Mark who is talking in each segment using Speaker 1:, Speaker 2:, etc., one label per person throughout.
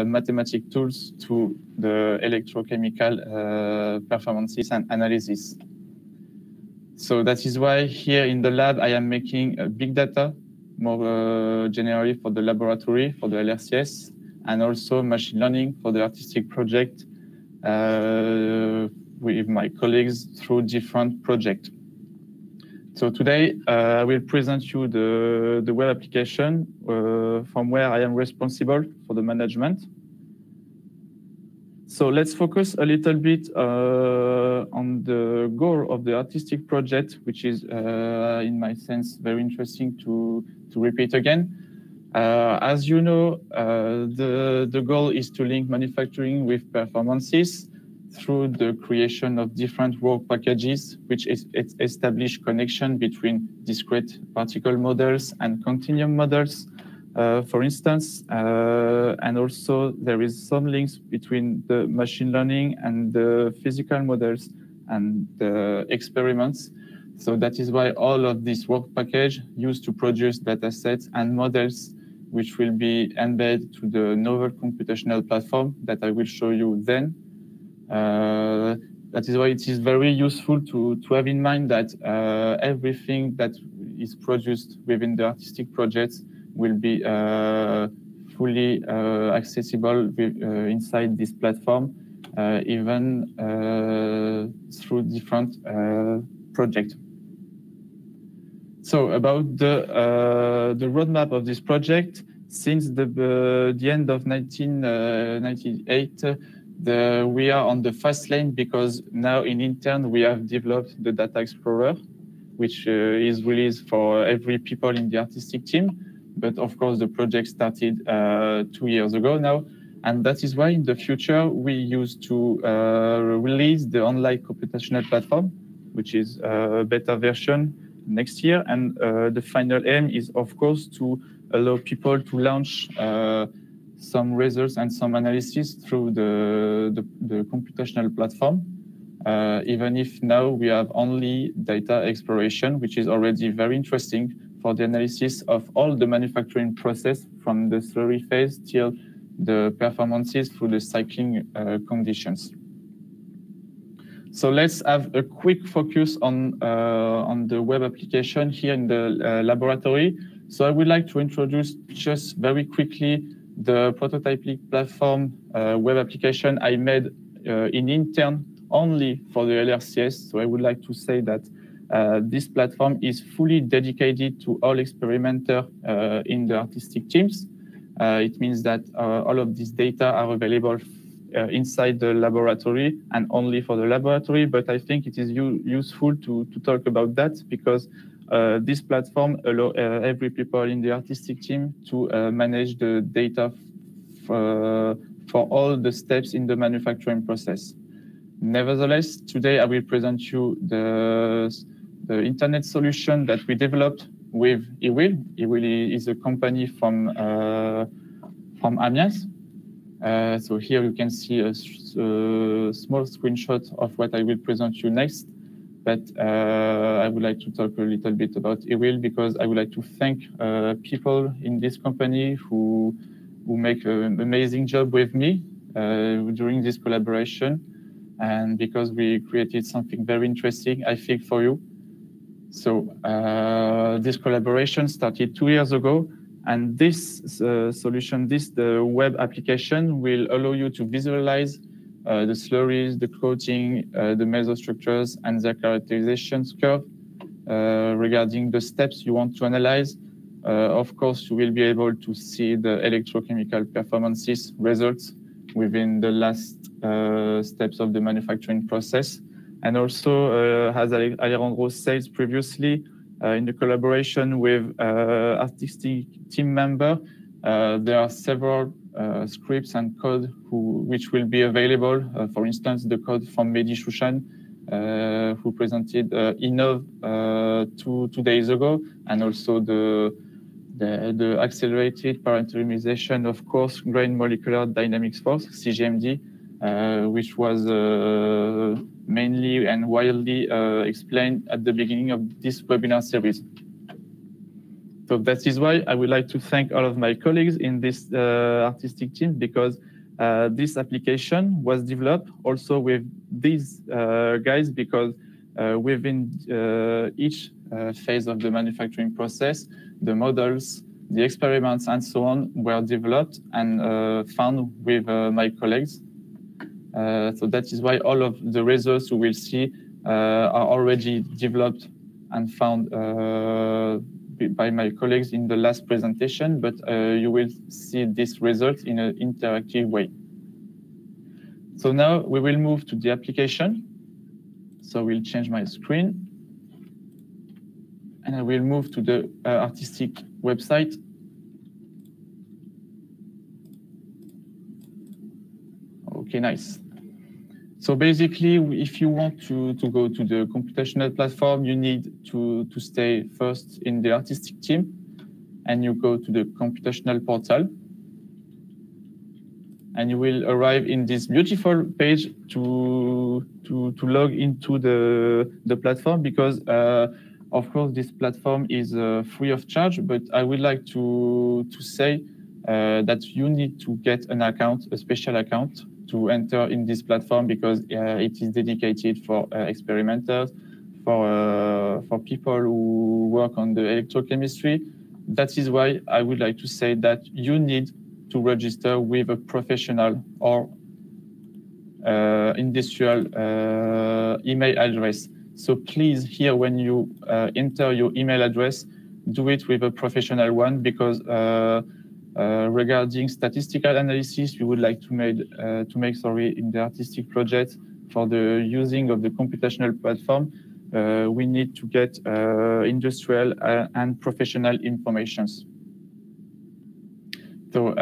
Speaker 1: mathematical tools to the electrochemical performances and analysis. So that is why here in the lab, I am making big data, more generally for the laboratory, for the LRCS, and also machine learning for the artistic project with my colleagues through different projects. So today, I will present you the web application from where I am responsible for the management. So let's focus a little bit on the goal of the artistic project, which is, in my sense, very interesting to repeat again. As you know, the goal is to link manufacturing with performances through the creation of different work packages, which establish connection between discrete particle models and continuum models, for instance, and also there is some links between the machine learning and the physical models and the experiments. So that is why all of this work package used to produce data sets and models, which will be embedded to the novel computational platform that I will show you then. That is why it is very useful to have in mind that everything that is produced within the artistic projects will be fully accessible inside this platform, even through different projects. So about the roadmap of this project, since the end of 1998, we are on the fast lane because now in intern we have developed the Data Explorer, which is released for every people in the artistic team. But of course, the project started 2 years ago now. And that is why in the future, we used to release the online computational platform, which is a beta version next year. And the final aim is, of course, to allow people to launch some results and some analysis through the computational platform, even if now we have only data exploration, which is already very interesting for the analysis of all the manufacturing process from the slurry phase till the performances through the cycling conditions. So let's have a quick focus on the web application here in the laboratory. So I would like to introduce just very quickly the prototyping platform web application I made in intern only for the LRCS. So I would like to say that this platform is fully dedicated to all experimenters in the artistic teams. It means that all of these data are available inside the laboratory and only for the laboratory. But I think it is useful to talk about that because this platform allows every people in the artistic team to manage the data for all the steps in the manufacturing process. Nevertheless, today I will present you the internet solution that we developed with eWill. eWill is a company from Amiens. So here you can see a small screenshot of what I will present you next. But I would like to talk a little bit about eWill because I would like to thank people in this company who make an amazing job with me during this collaboration. And because we created something very interesting, I think, for you. So this collaboration started 2 years ago. And this solution, the web application, will allow you to visualize the slurries, the coating, the mesostructures, and their characterizations curve regarding the steps you want to analyze. Of course, you will be able to see the electrochemical performances results within the last steps of the manufacturing process. And also, as Alejandro said previously, in the collaboration with artistic team member, there are several scripts and code which will be available. For instance, the code from Mehdi Chouchan, who presented Innov 2 days ago, and also the accelerated parameterization of coarse grain molecular dynamics force, CGMD, which was mainly and widely explained at the beginning of this webinar series. So So that is why I would like to thank all of my colleagues in this artistic team, because this application was developed also with these guys, because within each phase of the manufacturing process, the models, the experiments, and so on were developed and found with my colleagues. So that is why all of the results you will see are already developed and found by my colleagues in the last presentation, but you will see this result in an interactive way. So now we will move to the application. So we'll change my screen. And I will move to the artistic website. Okay, nice. So basically, if you want to go to the computational platform, you need to stay first in the artistic team, and you go to the computational portal. And you will arrive in this beautiful page to log into the platform, because of course this platform is free of charge, but I would like to say that you need to get an account, a special account, to enter in this platform, because it is dedicated for experimenters, for people who work on the electrochemistry. That is why I would like to say that you need to register with a professional or industrial email address. So please, here, when you enter your email address, do it with a professional one, because regarding statistical analysis, we would like to make in the artistic project for the using of the computational platform, we need to get industrial and professional informations. So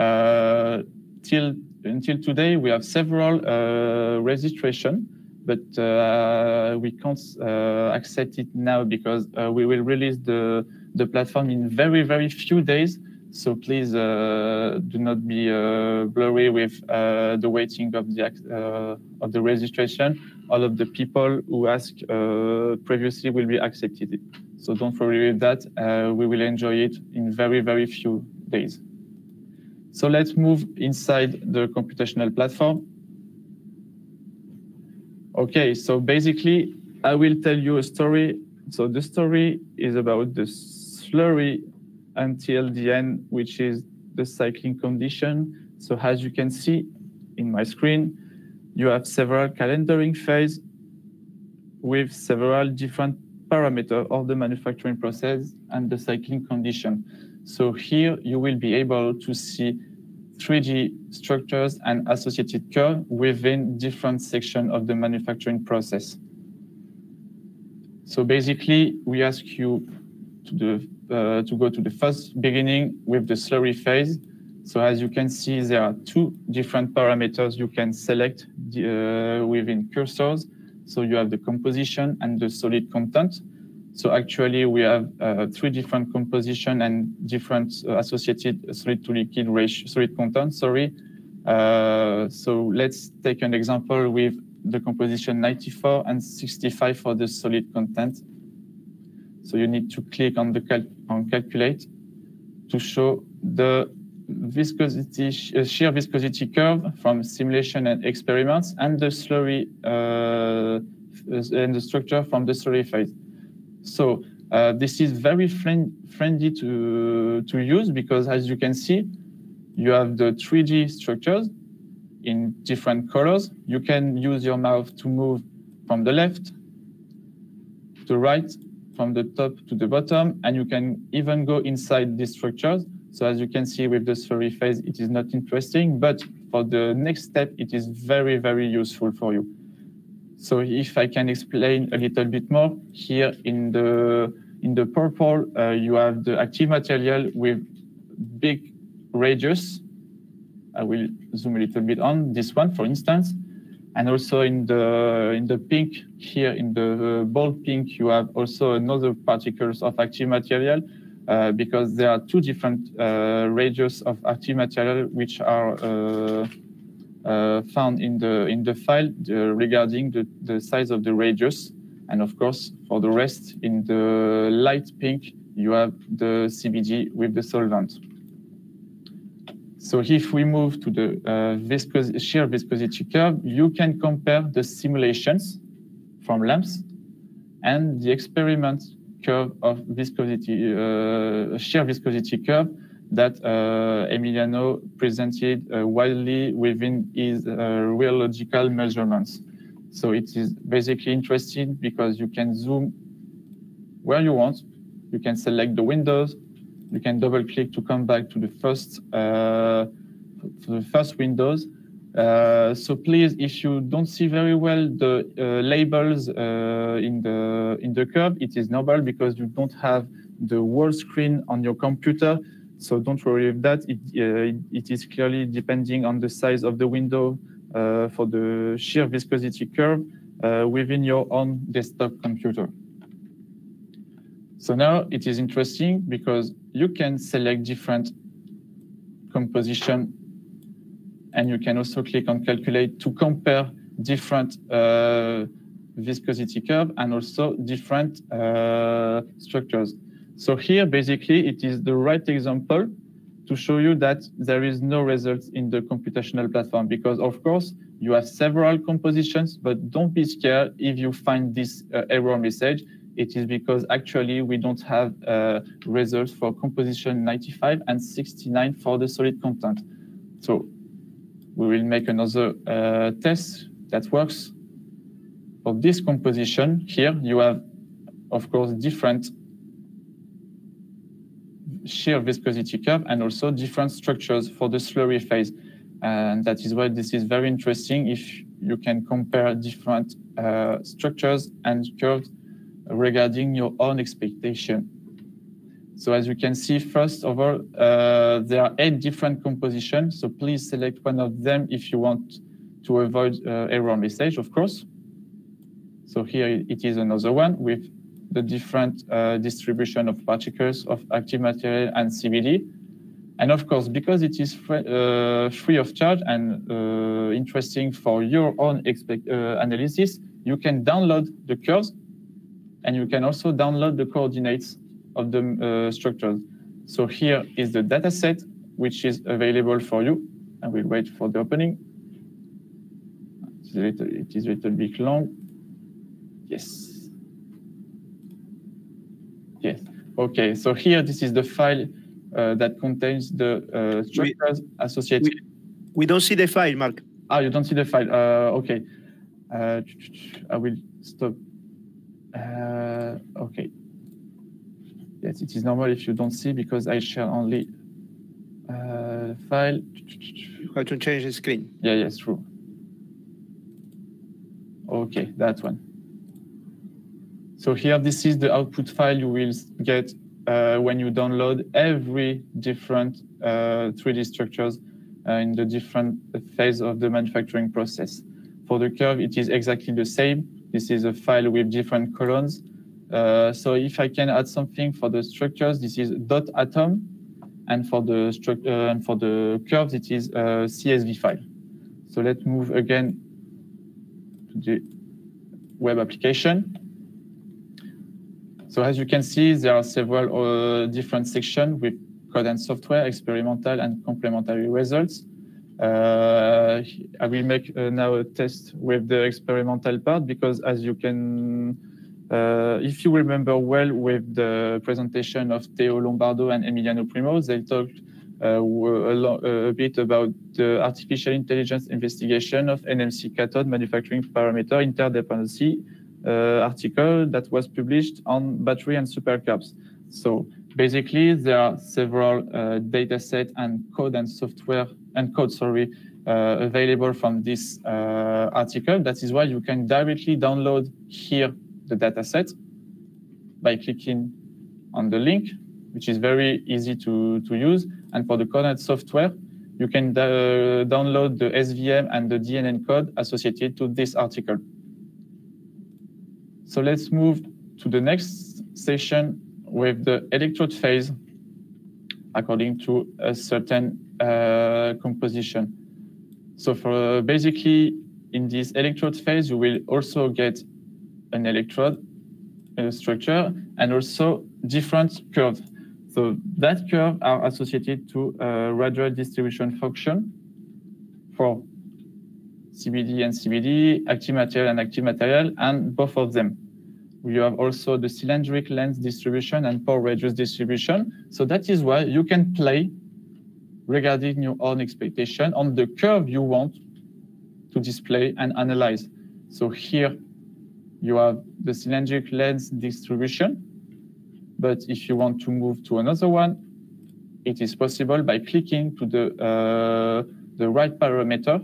Speaker 1: until today, we have several registration, but we can't accept it now, because we will release the platform in very few days. So please do not be blurry with the waiting of the registration. All of the people who asked previously will be accepted. So don't worry with that. We will enjoy it in very few days. So let's move inside the computational platform. Okay, so basically, I will tell you a story. So the story is about the slurry until the end, which is the cycling condition. So as you can see in my screen, you have several calendaring phases with several different parameters of the manufacturing process and the cycling condition. So here you will be able to see 3D structures and associated curves within different sections of the manufacturing process. So basically, we ask you to go to the first beginning with the slurry phase. So as you can see, there are two different parameters you can select within cursors. So you have the composition and the solid content. So actually, we have three different composition and different associated solid to liquid ratio, solid content. Sorry. So let's take an example with the composition 94 and 65 for the solid content. So you need to click on the calculate to show the viscosity, shear viscosity curve from simulation and experiments, and the slurry and the structure from the slurry phase. So this is very friendly to use, because as you can see, you have the 3D structures in different colors. You can use your mouse to move from the left to right, from the top to the bottom, and you can even go inside these structures. So as you can see with the slurry phase, it is not interesting, but for the next step, it is very useful for you. So if I can explain a little bit more, here in the purple, you have the active material with big radius. I will zoom a little bit on this one, for instance. And also in the pink, here in the bold pink, you have also another particles of active material, because there are two different radius of active material which are found in the file regarding the size of the radius. And of course, for the rest, in the light pink, you have the CBG with the solvent. So if we move to the shear viscosity curve, you can compare the simulations from LAMMPS and the experiment curve of viscosity, shear viscosity curve that Emiliano presented widely within his rheological measurements. So it is basically interesting because you can zoom where you want, you can select the windows, you can double click to come back to the first windows. So please, if you don't see very well the labels in the curve, it is normal because you don't have the whole screen on your computer. So don't worry with that. It is clearly depending on the size of the window for the shear viscosity curve within your own desktop computer. So now it is interesting because you can select different composition, and you can also click on calculate to compare different viscosity curve and also different structures. So here, basically, it is the right example to show you that there is no result in the computational platform because, of course, you have several compositions, but don't be scared if you find this error message. It is because actually we don't have results for composition 95 and 69 for the solid content. So we will make another test that works. For this composition here, you have, of course, different shear viscosity curve and also different structures for the slurry phase. And that is why this is very interesting if you can compare different structures and curves regarding your own expectation. So as you can see, first of all, there are 8 different compositions. So please select one of them if you want to avoid error message, of course. So here it is another one with the different distribution of particles of active material and CVD. And of course, because it is free of charge and interesting for your own analysis, you can download the curves and you can also download the coordinates of the structures. So here is the data set, which is available for you. I will wait for the opening. It is a little bit long. Yes. Yes. OK, so here, this is the file that contains the structures associated.
Speaker 2: We don't see the file, Mark.
Speaker 1: Ah, you don't see the file. OK. I will stop. OK. Yes, it is normal if you don't see because I share only file.
Speaker 2: You have to change the screen.
Speaker 1: Yeah, yes, true. OK, that one. So here, this is the output file you will get when you download every different 3D structures in the different phase of the manufacturing process. For the curve, it is exactly the same. This is a file with different columns. So if I can add something for the structures, this is .atom, and for the curves, it is a CSV file. So let's move again to the web application. So as you can see, there are several different sections with code and software, experimental and complementary results. I will make now a test with the experimental part because as you can, if you remember well with the presentation of Theo Lombardo and Emiliano Primo, they talked a bit about the artificial intelligence investigation of NMC cathode manufacturing parameter interdependency article that was published on battery and supercaps. So basically, there are several data set and code and software and code, available from this article. That is why you can directly download here the data set by clicking on the link, which is very easy to use. And for the code and software, you can download the SVM and the DNN code associated to this article. So let's move to the next session with the electrode phase according to a certain composition. So for basically in this electrode phase, you will also get an electrode structure and also different curves. So that curve are associated to a radial distribution function for CBD and CBD, active material and active material, and both of them. You have also the cylindric length distribution and pore radius distribution. So that is why you can play regarding your own expectation on the curve you want to display and analyze. So here you have the cylindric length distribution, but if you want to move to another one, it is possible by clicking to the right parameter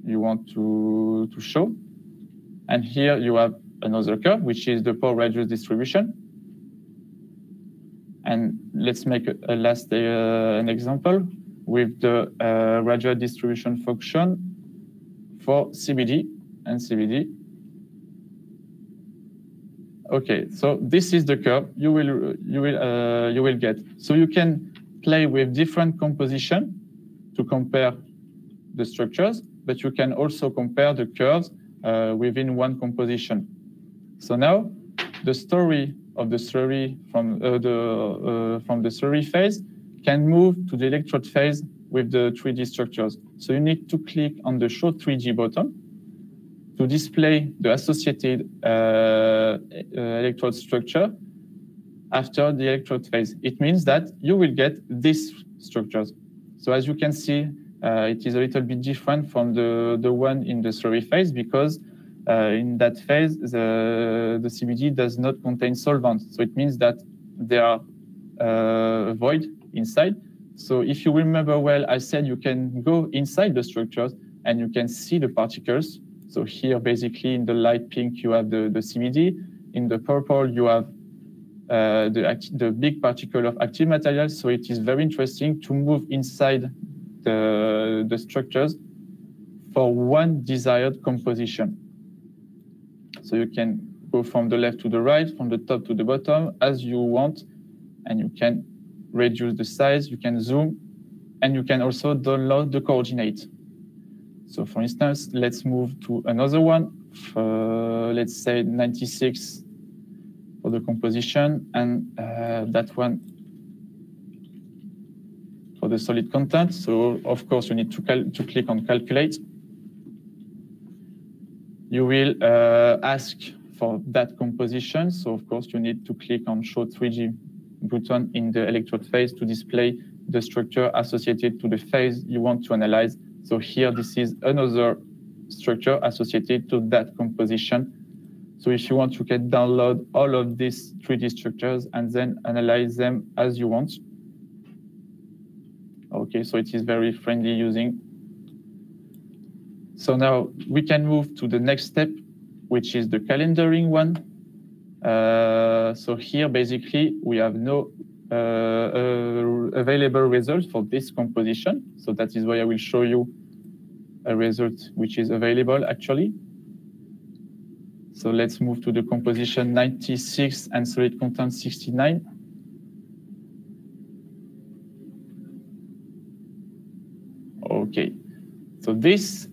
Speaker 1: you want to show. And here you have another curve, which is the pore radius distribution. And let's make a last an example with the radial distribution function for CBD and CBD. Okay, so this is the curve you will get. So you can play with different composition to compare the structures, but you can also compare the curves within one composition. So now the story of the slurry from the slurry phase can move to the electrode phase with the 3D structures. So you need to click on the Show 3D button to display the associated electrode structure after the electrode phase. It means that you will get these structures. So as you can see, it is a little bit different from the one in the slurry phase because in that phase, the CBD does not contain solvents. So it means that there are void inside. So if you remember well, I said you can go inside the structures and you can see the particles. So here, basically, in the light pink, you have the CBD. In the purple, you have the big particle of active material. So it is very interesting to move inside the structures for one desired composition. So you can go from the left to the right, from the top to the bottom, as you want, and you can reduce the size, you can zoom, and you can also download the coordinate. So for instance, let's move to another one, let's say 96 for the composition, and that one for the solid content. So of course, you need to click on Calculate. You will ask for that composition. So of course, you need to click on Show 3D button in the electrode phase to display the structure associated to the phase you want to analyze. So here, this is another structure associated to that composition. So if you want, you can download all of these 3D structures and then analyze them as you want. Okay, so it is very friendly using. So now we can move to the next step, which is the calendaring one. So here, basically, we have no available results for this composition. So that is why I will show you a result which is available, actually. So let's move to the composition 96 and solid content 69. Okay, so this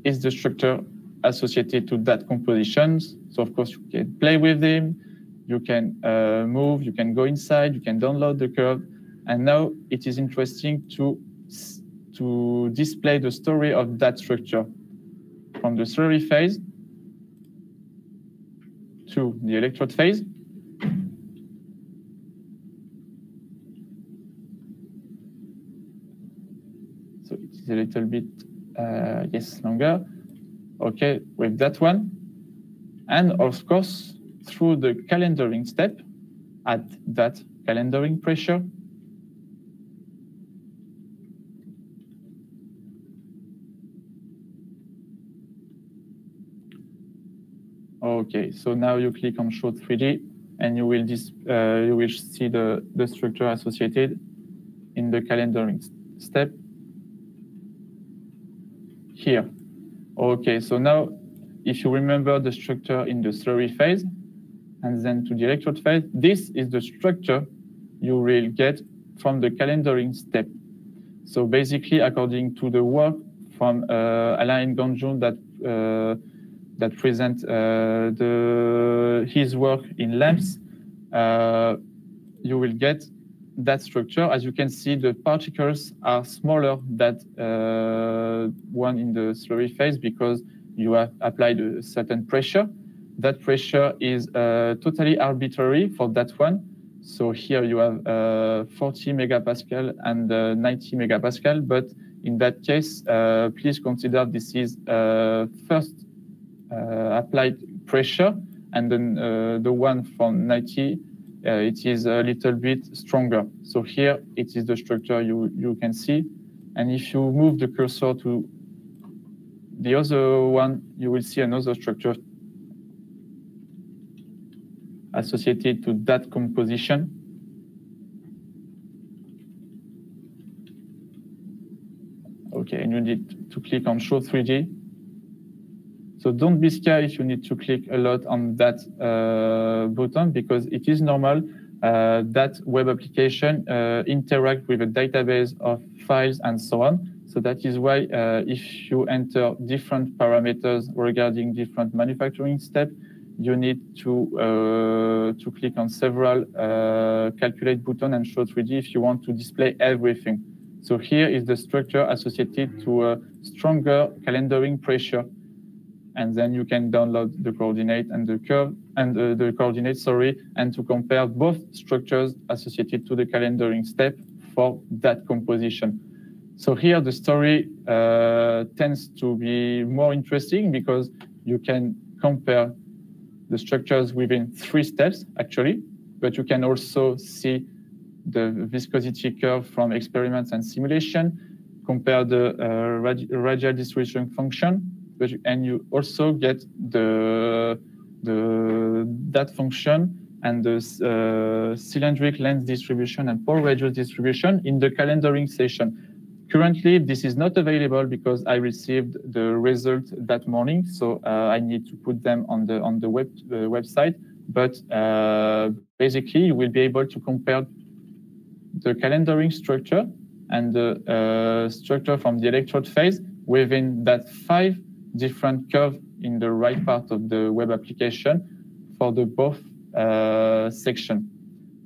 Speaker 1: is the structure associated to that composition. So of course you can play with them, you can move, you can go inside, you can download the curve. And now it is interesting to display the story of that structure from the slurry phase to the electrode phase. So it is a little bit, yes, longer. Okay, with that one. And of course, through the calendaring step, at that calendaring pressure, okay, so now you click on Show 3D, and you will see the structure associated in the calendaring step here. Okay, so now if you remember the structure in the slurry phase and then to the electrode phase, this is the structure you will get from the calendaring step. So basically, according to the work from Alain Ganjoun that present his work in LAMMPS, you will get that structure. As you can see, the particles are smaller than one in the slurry phase because you have applied a certain pressure. That pressure is totally arbitrary for that one. So here you have 40 megapascal and 90 megapascal, but in that case, please consider this is first applied pressure, and then the one from 90, it is a little bit stronger. So here it is the structure you can see. And if you move the cursor to the other one, you will see another structure associated to that composition. Okay, and you need to click on Show 3D. So don't be scared if you need to click a lot on that button, because it is normal that web application interact with a database of files and so on. So that is why if you enter different parameters regarding different manufacturing steps, you need to click on several calculate button and Show 3D if you want to display everything. So here is the structure associated to a stronger calendaring pressure. And then you can download the coordinate and the curve and the coordinate, and to compare both structures associated to the calendaring step for that composition. So here the story tends to be more interesting because you can compare the structures within 3 steps actually, but you can also see the viscosity curve from experiments and simulation, compare the radial distribution function, and you also get that function and the cylindric length distribution and pole radius distribution in the calendaring session. Currently, this is not available because I received the result that morning, so I need to put them on the website. But basically, you will be able to compare the calendaring structure and the structure from the electrode phase within that 5 different curves in the right part of the web application for the both section.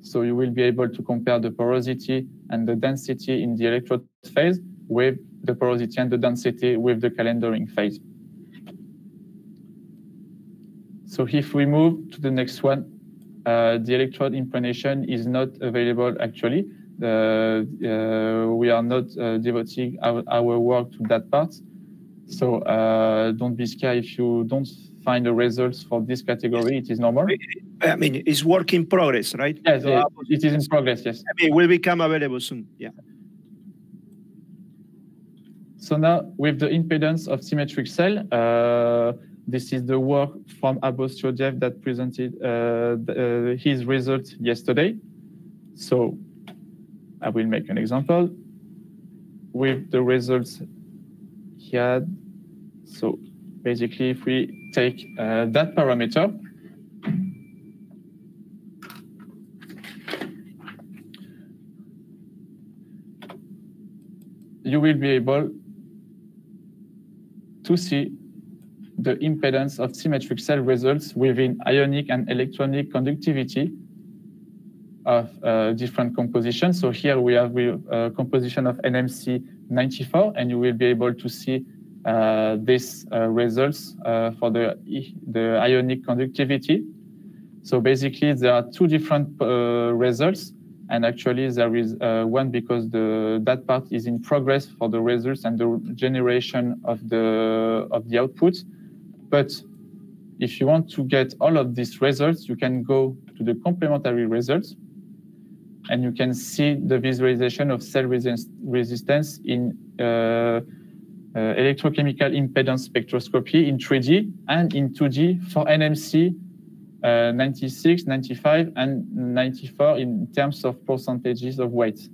Speaker 1: So you will be able to compare the porosity and the density in the electrode phase with the porosity and the density with the calendaring phase. So if we move to the next one, the electrode impregnations is not available actually. We are not devoting our work to that part. So don't be scared if you don't find the results for this category. It is normal.
Speaker 2: I mean, it's work in progress, right?
Speaker 1: Yes, so it is in progress, yes.
Speaker 2: I mean, it will become available soon, yeah.
Speaker 1: So now with the impedance of symmetric cell, this is the work from Abostio-Jeff that presented his results yesterday. So I will make an example with the results he had. So basically, if we take that parameter, you will be able to see the impedance of symmetric cell results within ionic and electronic conductivity of different compositions. So here we have a composition of NMC 94, and you will be able to see these results for the ionic conductivity. So basically, there are 2 different results, and actually there is one because that part is in progress for the results and the generation of the output. But if you want to get all of these results, you can go to the complementary results, and you can see the visualization of cell resistance in electrochemical impedance spectroscopy in 3D and in 2D for NMC 96, 95, and 94 in terms of percentages of weight.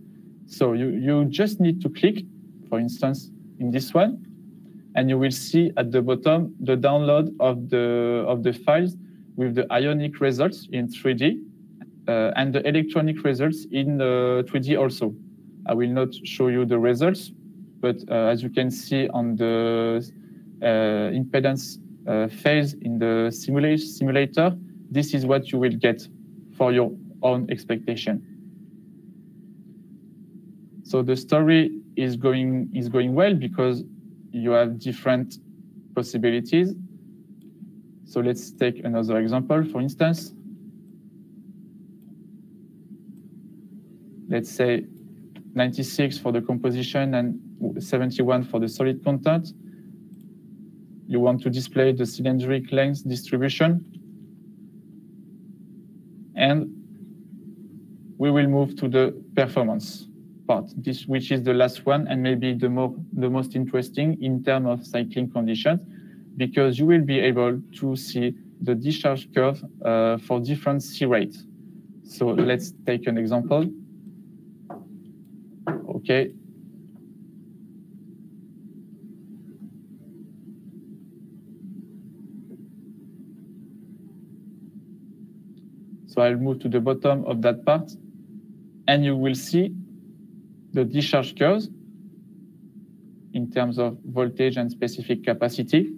Speaker 1: So you just need to click, for instance, in this one, and you will see at the bottom the download of the files with the ionic results in 3D and the electronic results in 3D also. I will not show you the results, but as you can see on the impedance phase in the simulator, this is what you will get for your own expectation. So the story is going well because you have different possibilities. So let's take another example, for instance. Let's say 96 for the composition and 71 for the solid content. You want to display the cylindric length distribution. And we will move to the performance part, which is the last one and maybe the most interesting in terms of cycling conditions, because you will be able to see the discharge curve for different C rates. So let's take an example. Okay. So I'll move to the bottom of that part, and you will see the discharge curves in terms of voltage and specific capacity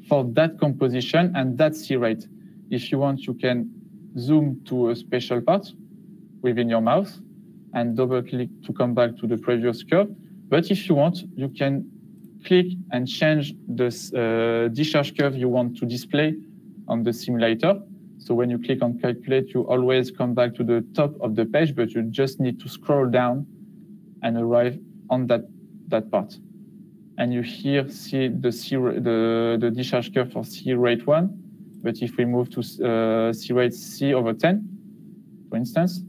Speaker 1: for that composition and that C rate. If you want, you can zoom to a special part within your mouse and double click to come back to the previous curve. But if you want, you can click and change the discharge curve you want to display on the simulator. So when you click on calculate, you always come back to the top of the page, but you just need to scroll down and arrive on that part. And you here see the discharge curve for C rate 1. But if we move to C rate C over 10, for instance,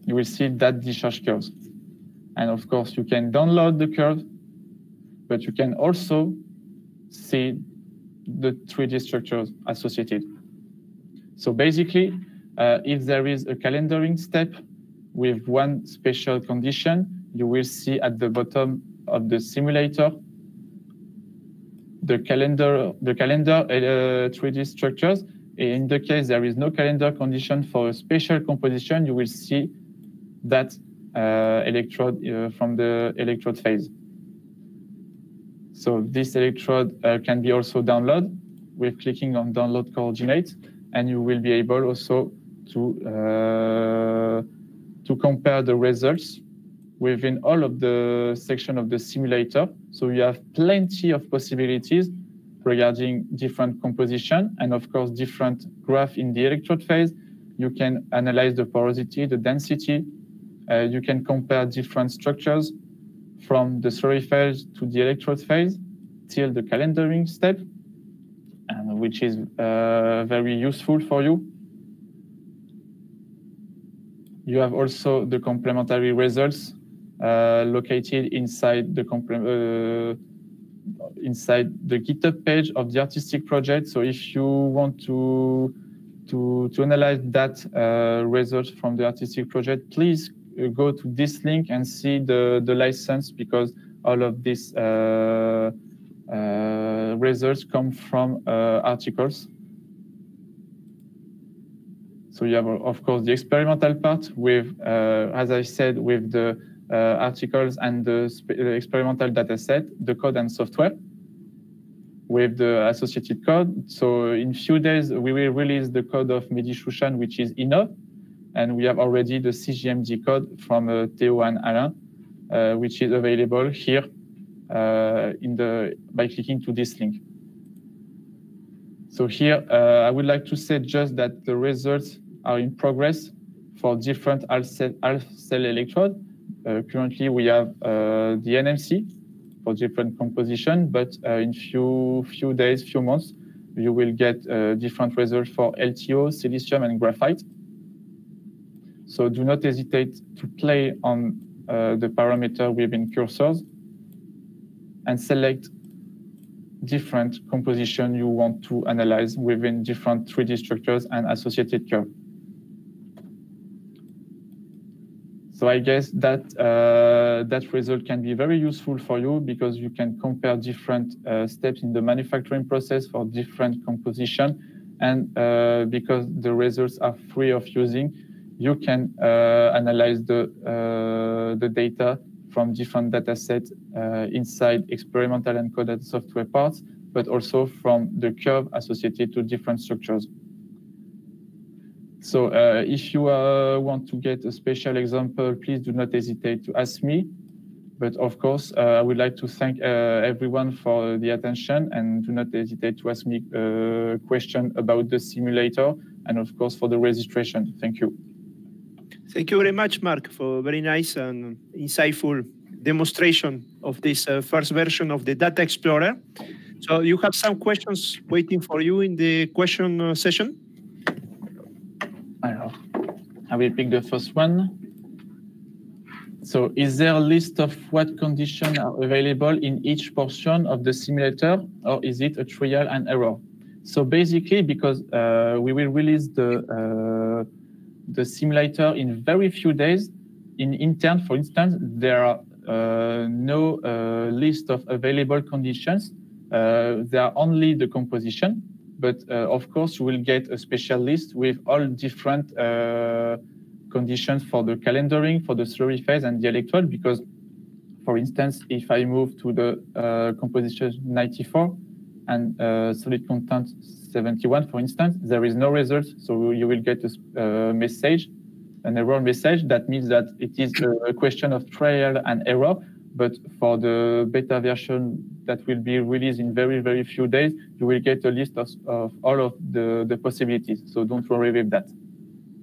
Speaker 1: you will see that discharge curves. And of course, you can download the curve, but you can also see the 3D structures associated. So basically, if there is a calendaring step with one special condition, you will see at the bottom of the simulator the calendar 3D structures. In the case there is no calendar condition for a special composition, you will see that electrode from the electrode phase. So this electrode can be also downloaded with clicking on download coordinates, and you will be able also to compare the results within all of the section of the simulator. So you have plenty of possibilities regarding different composition and of course different graph in the electrode phase. You can analyze the porosity, the density. You can compare different structures from the slurry phase to the electrode phase till the calendaring step, and which is very useful for you. You have also the complementary results located inside the GitHub page of the artistic project. So if you want to analyze that result from the artistic project, please go to this link and see the license, because all of these results come from articles. So you have, of course, the experimental part with, as I said, with the articles and the experimental data set, the code and software with the associated code. So in few days, we will release the code of Mehdi Chouchan, which is Innov. And we have already the CGMD code from Theo and Alain, which is available here by clicking to this link. So here, I would like to say just that the results are in progress for different half cell electrode. Currently, we have the NMC for different composition, but in few days, few months, you will get different results for LTO, silicium, and graphite. So do not hesitate to play on the parameter within cursors and select different composition you want to analyze within different 3D structures and associated curve. So I guess that that result can be very useful for you, because you can compare different steps in the manufacturing process for different composition, and because the results are free of using, you can analyze the data from different data sets inside experimental and coded software parts, but also from the curve associated to different structures. So if you want to get a special example, please do not hesitate to ask me. But of course, I would like to thank everyone for the attention, and do not hesitate to ask me a question about the simulator and of course for the registration. Thank you.
Speaker 2: Thank you very much, Marc, for a very nice and insightful demonstration of this first version of the Data Explorer. So you have some questions waiting for you in the question session.
Speaker 1: I will pick the first one. So is there a list of what conditions are available in each portion of the simulator, or is it a trial and error? So basically, because we will release the simulator in very few days, in intern, for instance, there are no list of available conditions. There are only the composition, but of course, you will get a special list with all different conditions for the calendaring, for the slurry phase and the electrode, because, for instance, if I move to the composition 94 and solid content 71, for instance, there is no result, so you will get a message, an error message. That means that it is a question of trial and error, but for the beta version that will be released in very, very few days, you will get a list of all of the possibilities, so don't worry with that.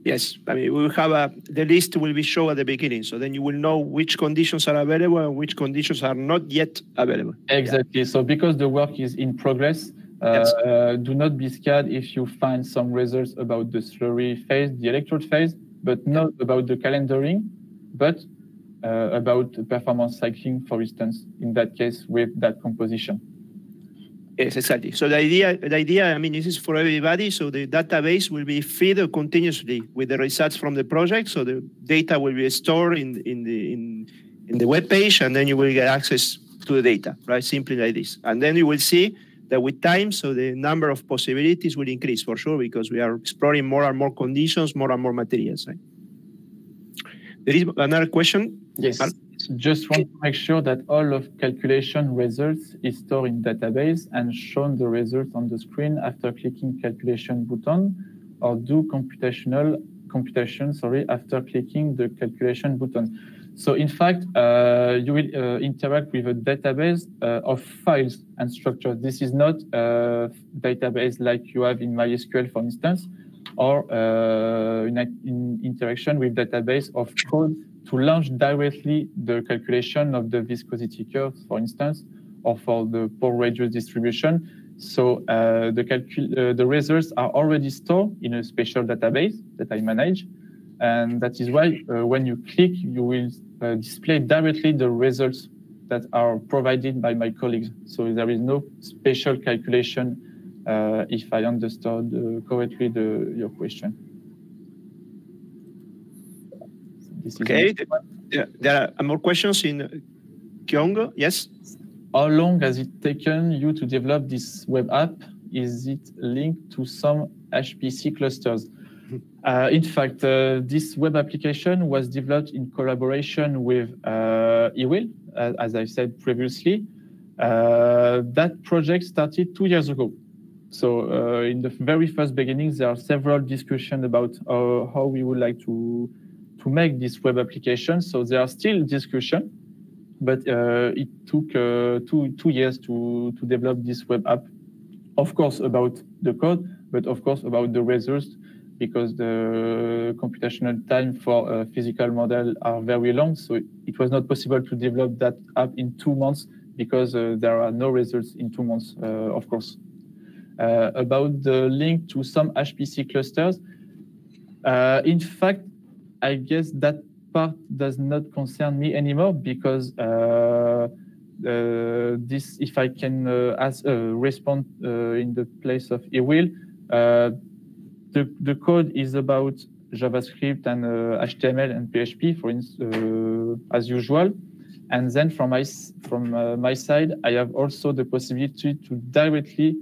Speaker 2: Yes, I mean, we will have the list will be shown at the beginning, so then you will know which conditions are available and which conditions are not yet available.
Speaker 1: Exactly. Yeah. So because the work is in progress, yes. Do not be scared if you find some results about the slurry phase, the electrode phase, but not about the calendaring, but about performance cycling, for instance, in that case with that composition.
Speaker 2: Yes, exactly. So the idea, I mean, this is for everybody. So the database will be fed continuously with the results from the project. So the data will be stored in the web page, and then you will get access to the data, right? Simply like this. And then you will see that with time, so the number of possibilities will increase for sure, because we are exploring more and more conditions, more and more materials. Right? There is another question.
Speaker 1: Yes. Just want to make sure that all of calculation results is stored in database and shown the results on the screen after clicking calculation button, or do computation after clicking the calculation button. So in fact, you will interact with a database of files and structures. This is not a database like you have in MySQL, for instance, or in interaction with database of code to launch directly the calculation of the viscosity curve, for instance, or for the pore radius distribution. So the results are already stored in a special database that I manage. And that is why when you click, you will display directly the results that are provided by my colleagues. So there is no special calculation, if I understood correctly your question.
Speaker 2: Okay, there are more questions in Kyong. Yes.
Speaker 1: How long has it taken you to develop this web app? Is it linked to some HPC clusters? In fact, this web application was developed in collaboration with eWIL, as I said previously. That project started 2 years ago. So in the very first beginnings, there are several discussions about how we would like to make this web application. So there are still discussions, but it took 2 years to develop this web app. Of course, about the code, but of course about the results, because the computational time for a physical model are very long. So it was not possible to develop that app in 2 months, because there are no results in 2 months, of course. About the link to some HPC clusters, in fact, I guess that part does not concern me anymore, because this, if I can respond in the place of eWIL, the code is about JavaScript and HTML and PHP, for instance, as usual. And then from my side, I have also the possibility to directly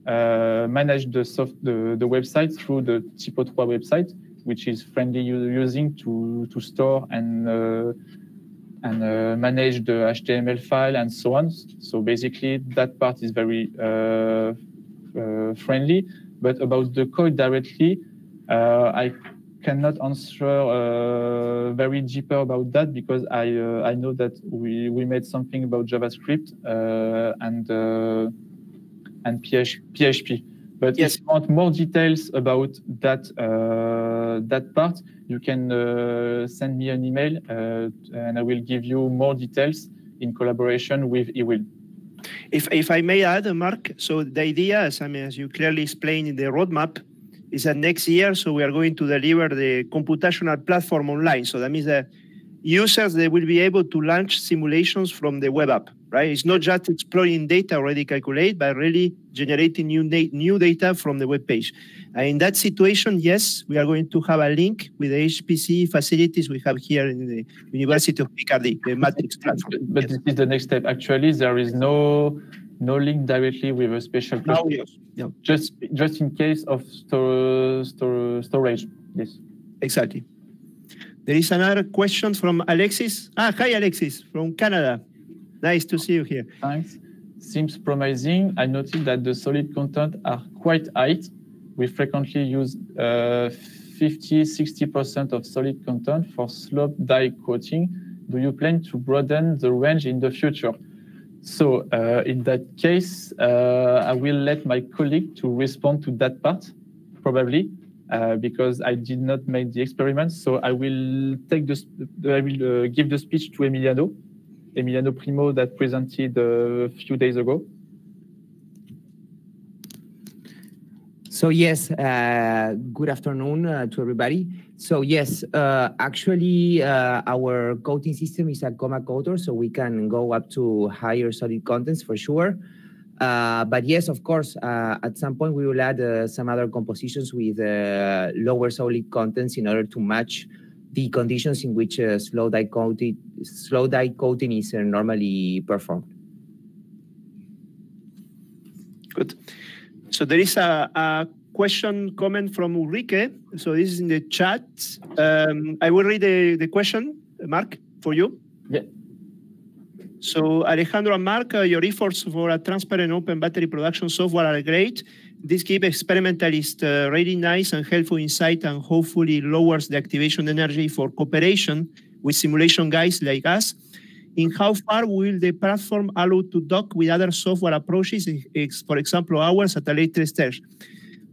Speaker 1: manage the website through the Typo3 website, which is friendly using to store and manage the HTML file and so on. So basically, that part is very friendly. But about the code directly, I cannot answer very deeper about that because I know that we made something about JavaScript and PHP. But
Speaker 2: yes.
Speaker 1: if you want more details about that that part, you can send me an email and I will give you more details in collaboration with eWill.
Speaker 2: If I may add, Mark, so the idea, as you clearly explained in the roadmap, is that next year, so we are going to deliver the computational platform online. So that means that users, they will be able to launch simulations from the web app, right? It's not just exploring data already calculated, but really generating new data from the web page. And in that situation, yes, we are going to have a link with the HPC facilities we have here in the University of Picardy, the Matrix platform.
Speaker 1: But yes. This is the next step. Actually, there is no link directly with a special cluster.
Speaker 2: Yes. Yeah.
Speaker 1: Just in case of storage. Yes.
Speaker 2: Exactly. There is another question from Alexis. Hi, Alexis, from Canada. Nice to see you here.
Speaker 1: Thanks. Seems promising. I noticed that the solid content are quite high. We frequently use 50-60% of solid content for slope die coating. Do you plan to broaden the range in the future? So in that case, I will let my colleague to respond to that part, probably. Because I did not make the experiment, so I will take I will give the speech to Emiliano Primo that presented a few days ago.
Speaker 3: So yes, good afternoon to everybody. So yes, actually our coating system is a comma coater, so we can go up to higher solid contents for sure. But yes, of course, at some point we will add some other compositions with lower solid contents in order to match the conditions in which slow die coating is normally performed.
Speaker 2: Good. So there is a comment from Ulrike. So this is in the chat. I will read the question, Mark, for you.
Speaker 1: Yeah.
Speaker 2: So Alejandro and Mark, your efforts for a transparent open battery production software are great. This gives experimentalists really nice and helpful insight and hopefully lowers the activation energy for cooperation with simulation guys like us. In how far will the platform allow to dock with other software approaches, for example, ours at a later stage?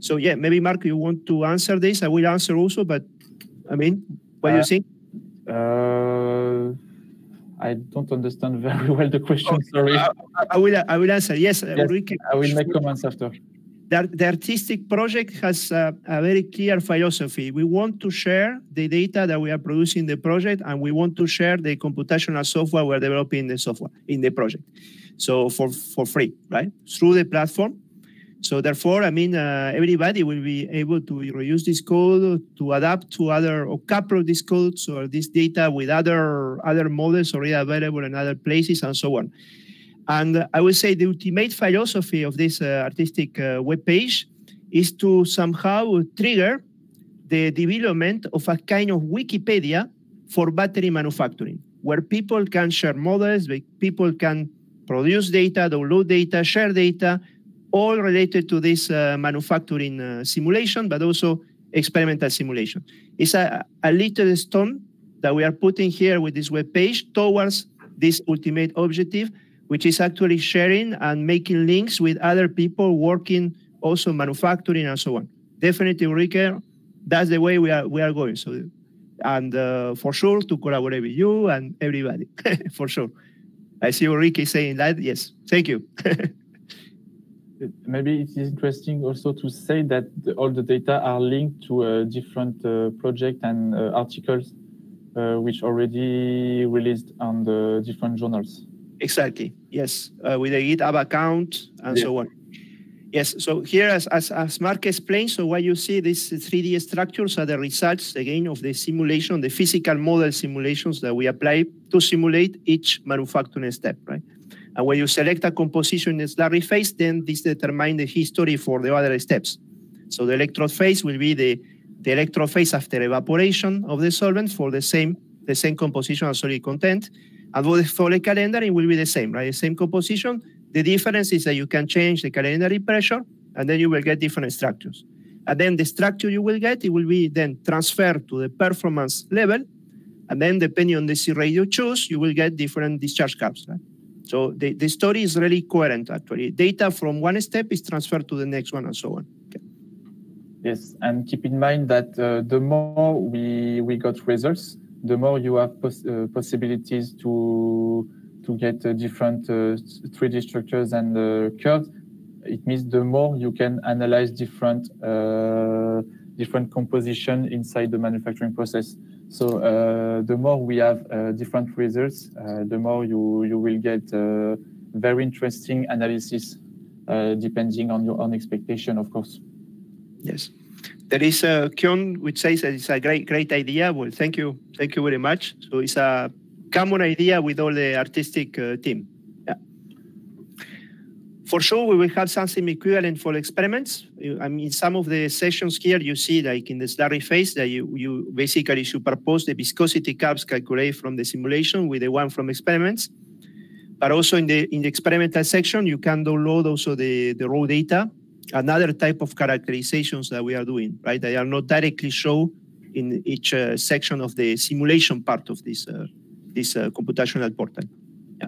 Speaker 2: So yeah, maybe Mark, you want to answer this? I will answer also, but I mean, what do you think?
Speaker 1: I don't understand very well the question. Sorry.
Speaker 2: I will answer. Yes,
Speaker 1: Ulrike, I will make comments after.
Speaker 2: The artistic project has a very clear philosophy. We want to share the data that we are producing in the project, and we want to share the computational software we're developing in the project. So for free, right? Through the platform. So therefore, I mean, everybody will be able to reuse this code to adapt to or couple this code or this data with other models already available in other places and so on. And I would say the ultimate philosophy of this artistic web page is to somehow trigger the development of a kind of Wikipedia for battery manufacturing, where people can share models, people can produce data, download data, share data, all related to this manufacturing simulation, but also experimental simulation. It's a little stone that we are putting here with this web page towards this ultimate objective, which is actually sharing and making links with other people working also manufacturing and so on. Definitely, Ulrike, that's the way we are going. So, and for sure to collaborate with you and everybody, for sure. I see Ulrike saying that. Yes, thank you.
Speaker 1: Maybe it is interesting also to say that all the data are linked to different projects and articles which already released on the different journals.
Speaker 2: Exactly. Yes, with a GitHub account and so on. Yes. So here, as Mark explained, so what you see, these 3D structures are the results again of the simulation, the physical model simulations that we apply to simulate each manufacturing step, right? And when you select a composition in the slurry phase, then this determines the history for the other steps. So the electrode phase will be the electrode phase after evaporation of the solvent for the same composition and solid content. And for the calendar, it will be the same, right? The same composition. The difference is that you can change the calendar pressure, and then you will get different structures. And then the structure you will get, it will be then transferred to the performance level. And then depending on the C-rate you choose, you will get different discharge curves. Right? So the story is really coherent, actually. Data from one step is transferred to the next one and so on. Okay.
Speaker 1: Yes, and keep in mind that the more we got results, the more you have possibilities to get different 3D structures and curves. It means the more you can analyze different composition inside the manufacturing process. So the more we have different results, the more you will get very interesting analysis, depending on your own expectation, of course.
Speaker 2: Yes. There is a Kyon which says that it's a great idea. Well, thank you very much. So it's a common idea with all the artistic team. Yeah. For sure, we will have something equivalent for experiments. I mean, some of the sessions here you see, like in the slurry phase, that you basically superpose the viscosity curves calculated from the simulation with the one from experiments. But also in the experimental section, you can download also the raw data. Another type of characterizations that we are doing, right? They are not directly shown in each section of the simulation part of this computational portal. Yeah.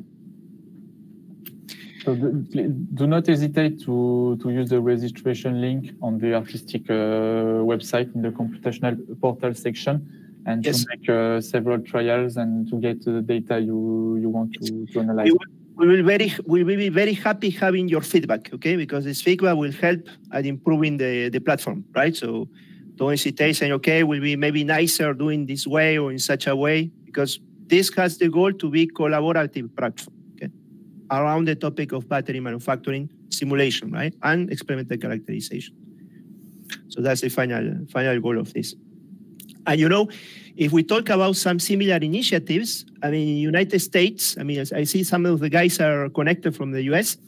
Speaker 1: So do not hesitate to use the registration link on the artistic website in the computational portal section, and
Speaker 2: yes,
Speaker 1: to make several trials and to get the data you want to analyze.
Speaker 2: We will be very happy having your feedback, okay? Because this feedback will help at improving the platform, right? So don't hesitate saying, okay, will be maybe nicer doing this way or in such a way, because this has the goal to be collaborative platform, okay? Around the topic of battery manufacturing simulation, right? And experimental characterization. So that's the final goal of this. And you know, if we talk about some similar initiatives, I mean, in the United States, I mean, I see some of the guys are connected from the US.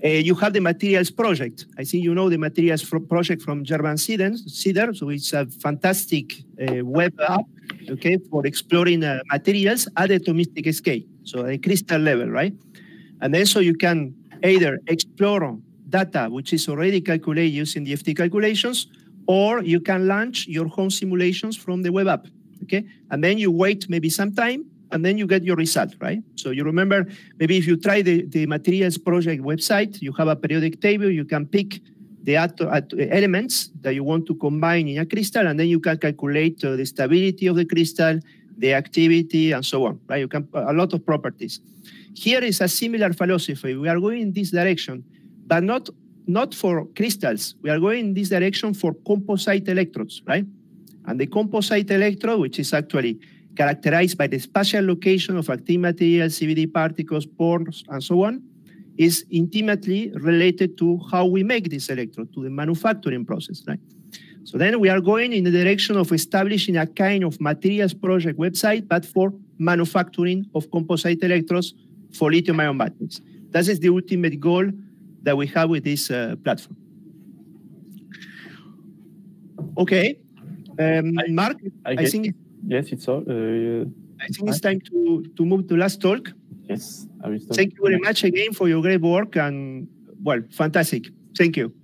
Speaker 2: You have the Materials Project. I think you know the Materials Project from German CIDR. So it's a fantastic web app, okay, for exploring materials at the atomistic scale, so at a crystal level, right? And then so you can either explore data which is already calculated using the FT calculations, or you can launch your home simulations from the web app, okay? And then you wait maybe some time, and then you get your result, right? So you remember, maybe if you try the Materials Project website, you have a periodic table, you can pick the elements that you want to combine in a crystal, and then you can calculate the stability of the crystal, the activity, and so on, right? You can a lot of properties. Here is a similar philosophy. We are going in this direction, but not for crystals. We are going in this direction for composite electrodes, right? And the composite electrode, which is actually characterized by the spatial location of active materials, CVD particles, pores, and so on, is intimately related to how we make this electrode, to the manufacturing process, right? So then we are going in the direction of establishing a kind of Materials Project website, but for manufacturing of composite electrodes for lithium-ion batteries. That is the ultimate goal that we have with this platform. Okay, Mark, I think
Speaker 1: yes, it's all.
Speaker 2: I think it's time to move to last talk.
Speaker 1: Yes, I will start.
Speaker 2: Thank you very much again for your great work, and well, fantastic. Thank you.